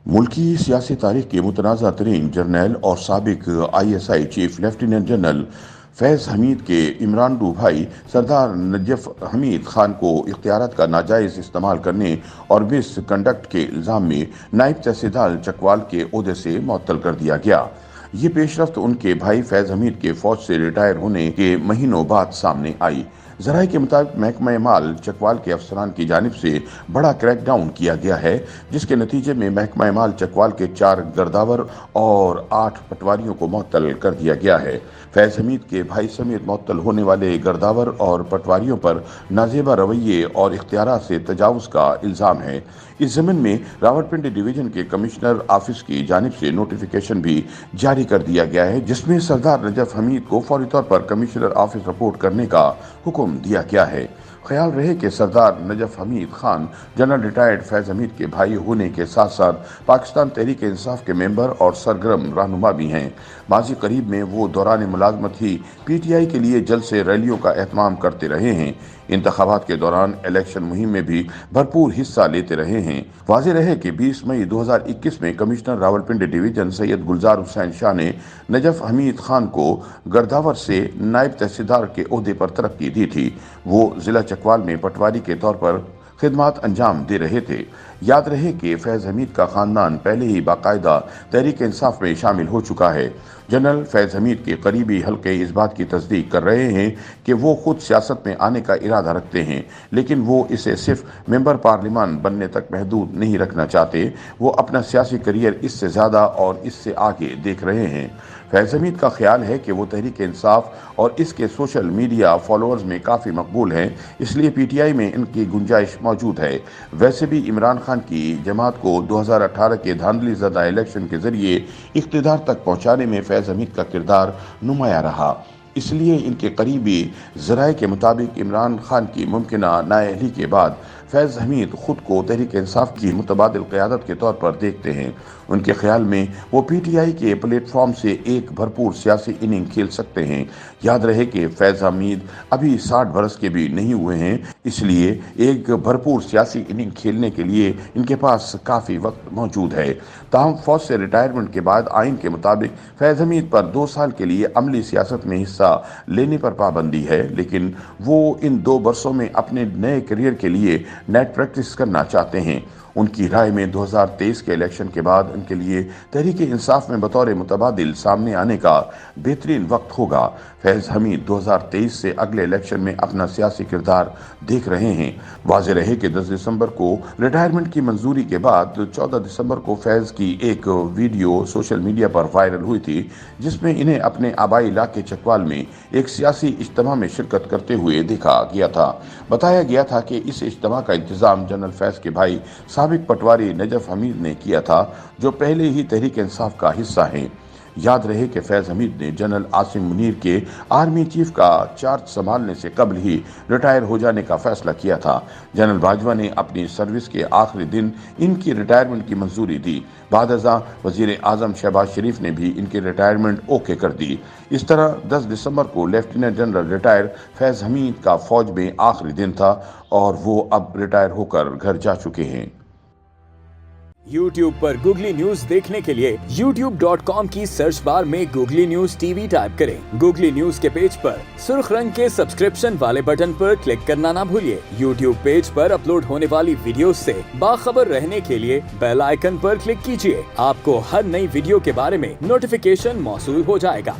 मुल्की सियासी तारीख के मुतनाज़ा तरीन जर्नैल और साबिक ISI चीफ लेफ्टिनेंट जनरल फैज़ हमीद के इमरानडू भाई सरदार नजफ हमीद खान को इख्तियारात का नाजायज़ इस्तेमाल करने और मिस कंडक्ट के इल्ज़ाम में नायब तहसीलदार चकवाल के ओहदे से मुअत्तल कर दिया गया। ये पेशरफ्त उनके भाई फैज़ हमीद के फौज से रिटायर होने के महीनों बाद सामने आई। ज़राए के मुताबिक महकमा माल चकवाल के अफसरान की जानिब से बड़ा क्रैकडाउन किया गया है, जिसके नतीजे में महकमा माल चकवाल के 4 गर्दावर और 8 पटवारियों को मुअत्तल कर दिया गया है। फैज़ हमीद के भाई समेत मुअत्तल होने वाले गर्दावर और पटवारियों पर नाजेबा रवैये और इख्तियारात से तजावुज़ का इल्ज़ाम है। इस ज़मीन में रावलपिंडी डिवीज़न के कमिश्नर ऑफिस की जानिब से नोटिफिकेशन भी जारी कर दिया गया है, जिसमें सरदार नजफ हमीद को फौरी तौर पर कमिश्नर ऑफिस रिपोर्ट करने का हुक्म दिया गया है। ख्याल रहे कि सरदार नजफ हमीद खान जनरल रिटायर्ड फैज़ हमीद के भाई होने के साथ साथ पाकिस्तान तहरीक इंसाफ के मेंबर और सरगर्म रहनुमा भी हैं। माजी करीब में वो दौरान मुलाजमत ही PTI के लिए जलसे रैलियों का एहतमाम करते रहे हैं। इंतखाबात के दौरान इलेक्शन मुहिम में भी भरपूर हिस्सा लेते रहे हैं। वाज़ेह रहे कि 20 मई 2021 में कमिश्नर रावलपिंडी डिवीज़न सैयद गुलजार हुसैन शाह ने नजफ हमीद खान को गर्दावर से नायब तहसीलदार के ओहदे पर तरक्की दी थी। वो जिला चकवाल में पटवारी के तौर पर खिदमत अंजाम दे रहे थे। याद रहे कि फैज़ हमीद का ख़ानदान पहले ही बाकायदा तहरीक इंसाफ में शामिल हो चुका है। जनरल फैज़ हमीद के करीबी हल्के इस बात की तस्दीक कर रहे हैं कि वो खुद सियासत में आने का इरादा रखते हैं, लेकिन वो इसे सिर्फ मेंबर पार्लिमान बनने तक महदूद नहीं रखना चाहते। वो अपना सियासी करियर इससे ज़्यादा और इससे आगे देख रहे हैं। फैज़ हमीद का ख्याल है कि वो तहरीक इंसाफ और इसके सोशल मीडिया फॉलोअर्स में काफ़ी मकबूल हैं, इसलिए PTI में इनकी गुंजाइश मौजूद है। वैसे भी इमरान खान की जमात को 2018 के धांधली ज़दा इलेक्शन के ज़रिए इक़्तिदार तक पहुँचाने में फैज़ हमीद का किरदार नुमायां रहा, इसलिए इनके करीबी ज़राए के मुताबिक इमरान खान की मुमकिना नाअहली के बाद फैज़ हमीद खुद को तहरीक इंसाफ की मुतबादिल क़यादत के तौर पर देखते हैं। उनके ख्याल में वो PTI के प्लेटफॉर्म से एक भरपूर सियासी इनिंग खेल सकते हैं। याद रहे कि फैज़ हमीद अभी 60 बरस के भी नहीं हुए हैं, इसलिए एक भरपूर सियासी इनिंग खेलने के लिए इनके पास काफ़ी वक्त मौजूद है। ताहम फौज से रिटायरमेंट के बाद आइन के मुताबिक फैज़ हमीद पर 2 साल के लिए अमली सियासत में हिस्सा लेने पर पाबंदी है, लेकिन वो इन 2 बरसों में अपने नए करियर के लिए नेट प्रैक्टिस करना चाहते हैं। उनकी राय में 2023 के इलेक्शन के बाद उनके लिए तहरीक इंसाफ में बतौर मुतबादिल सामने आने का बेहतरीन वक्त होगा। फैज़ हमीद 2023 से अगले इलेक्शन में अपना सियासी किरदार देख रहे हैं। वाज़ेह रहे कि 10 दिसंबर को रिटायरमेंट की मंजूरी के बाद 14 दिसंबर को फैज़ की एक वीडियो सोशल मीडिया पर वायरल हुई थी, जिसमें इन्हें अपने आबाई इलाके चकवाल में एक सियासी इज्तिमा में शिरकत करते हुए देखा गया था। बताया गया था कि इस इज्तिमा का इंतज़ाम जनरल फैज़ के भाई साबिक पटवारी नजफ हमीद ने किया था, जो पहले ही तहरीक इंसाफ का हिस्सा हैं। याद रहे कि फैज़ हमीद ने जनरल आसिम मुनीर के आर्मी चीफ का चार्ज संभालने से कबल ही रिटायर हो जाने का फैसला किया था। जनरल बाजवा ने अपनी सर्विस के आखिरी दिन इनकी रिटायरमेंट की मंजूरी दी। बादअज़ां वज़ीर आज़म शहबाज शरीफ ने भी इनकी रिटायरमेंट ओके कर दी। इस तरह 10 दिसंबर को लेफ्टिनेंट जनरल रिटायर फैज़ हमीद का फौज में आखिरी दिन था और वो अब रिटायर होकर घर जा चुके हैं। YouTube पर गूगली न्यूज देखने के लिए youtube.com की सर्च बार में गूगली न्यूज TV टाइप करें। गूगली न्यूज के पेज पर सुर्ख रंग के सब्सक्रिप्शन वाले बटन पर क्लिक करना ना भूलिए। YouTube पेज पर अपलोड होने वाली वीडियोस से बाखबर रहने के लिए बेल आइकन पर क्लिक कीजिए। आपको हर नई वीडियो के बारे में नोटिफिकेशन मौसूल हो जाएगा।